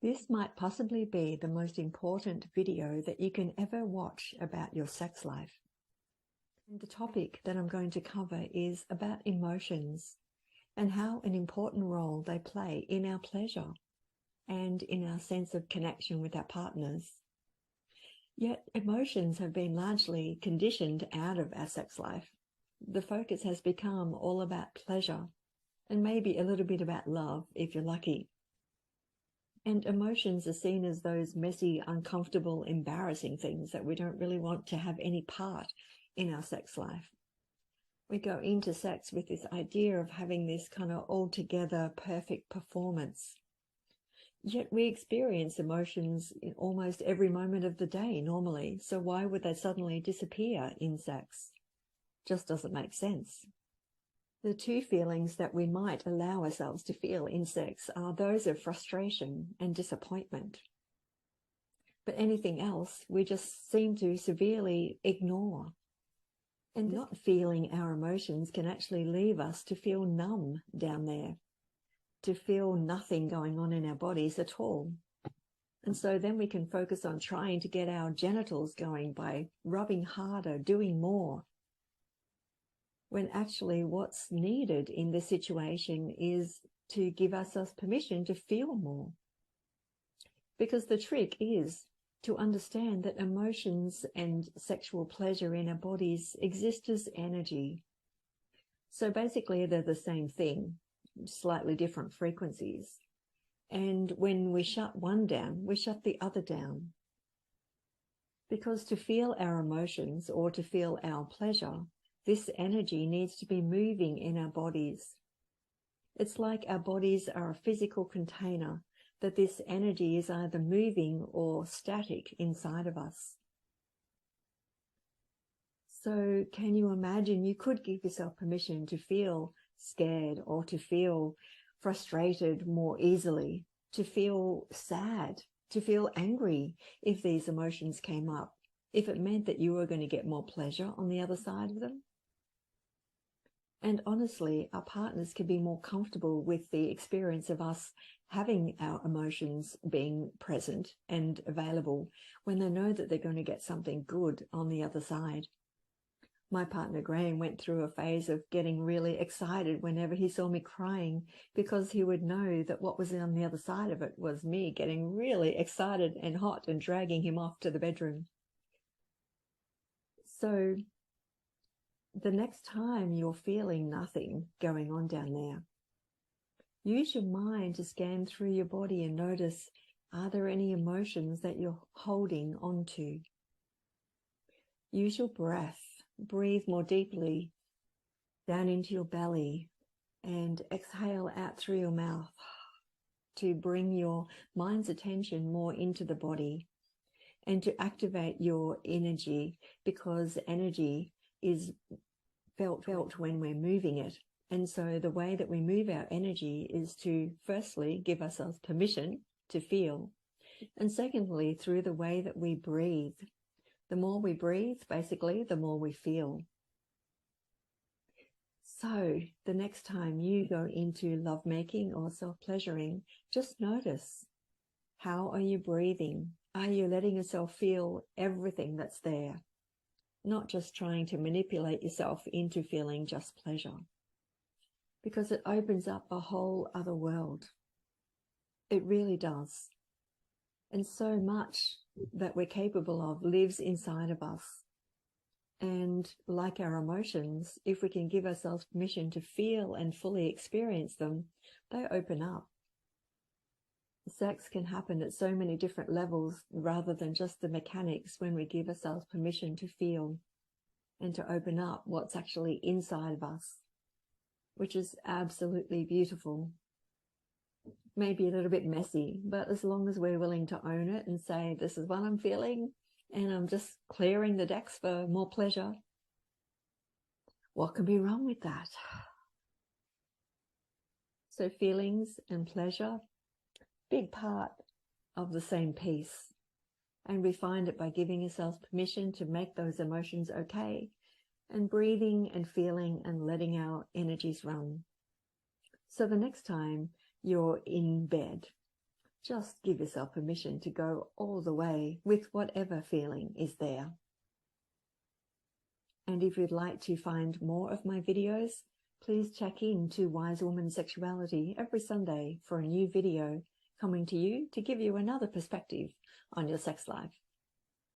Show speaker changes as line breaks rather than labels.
This might possibly be the most important video that you can ever watch about your sex life. And the topic that I'm going to cover is about emotions and how an important role they play in our pleasure and in our sense of connection with our partners. Yet emotions have been largely conditioned out of our sex life. The focus has become all about pleasure and maybe a little bit about love if you're lucky. And emotions are seen as those messy, uncomfortable, embarrassing things that we don't really want to have any part in our sex life. We go into sex with this idea of having this kind of altogether perfect performance. Yet we experience emotions in almost every moment of the day normally. So why would they suddenly disappear in sex? Just doesn't make sense. The two feelings that we might allow ourselves to feel in sex are those of frustration and disappointment. But anything else, we just seem to severely ignore. And not feeling our emotions can actually leave us to feel numb down there, to feel nothing going on in our bodies at all. And so then we can focus on trying to get our genitals going by rubbing harder, doing more. When actually what's needed in this situation is to give ourselves permission to feel more. Because the trick is to understand that emotions and sexual pleasure in our bodies exist as energy. So basically they're the same thing, slightly different frequencies. And when we shut one down, we shut the other down. Because to feel our emotions or to feel our pleasure, this energy needs to be moving in our bodies. It's like our bodies are a physical container, that this energy is either moving or static inside of us. So can you imagine you could give yourself permission to feel scared or to feel frustrated more easily, to feel sad, to feel angry if these emotions came up, if it meant that you were going to get more pleasure on the other side of them? And honestly, our partners can be more comfortable with the experience of us having our emotions being present and available when they know that they're going to get something good on the other side. My partner Graham went through a phase of getting really excited whenever he saw me crying, because he would know that what was on the other side of it was me getting really excited and hot and dragging him off to the bedroom. So the next time you're feeling nothing going on down there, use your mind to scan through your body and notice, are there any emotions that you're holding onto? Use your breath. Breathe more deeply down into your belly and exhale out through your mouth to bring your mind's attention more into the body and to activate your energy, because energy is felt when we're moving it. And so the way that we move our energy is to firstly give ourselves permission to feel, and secondly through the way that we breathe. The more we breathe, basically, the more we feel. So the next time you go into lovemaking or self-pleasuring, just notice, how are you breathing? Are you letting yourself feel everything that's there? Not just trying to manipulate yourself into feeling just pleasure. Because it opens up a whole other world. It really does. And so much that we're capable of lives inside of us. And like our emotions, if we can give ourselves permission to feel and fully experience them, they open up. Sex can happen at so many different levels rather than just the mechanics when we give ourselves permission to feel and to open up what's actually inside of us, which is absolutely beautiful. Maybe a little bit messy, but as long as we're willing to own it and say, this is what I'm feeling, and I'm just clearing the decks for more pleasure, what can be wrong with that? So feelings and pleasure, big part of the same piece. And we find it by giving ourselves permission to make those emotions okay, and breathing and feeling and letting our energies run. So the next time you're in bed, Just give yourself permission to go all the way with whatever feeling is there. And if you'd like to find more of my videos, please check in to Wise Woman Sexuality every Sunday for a new video coming to you to give you another perspective on your sex life.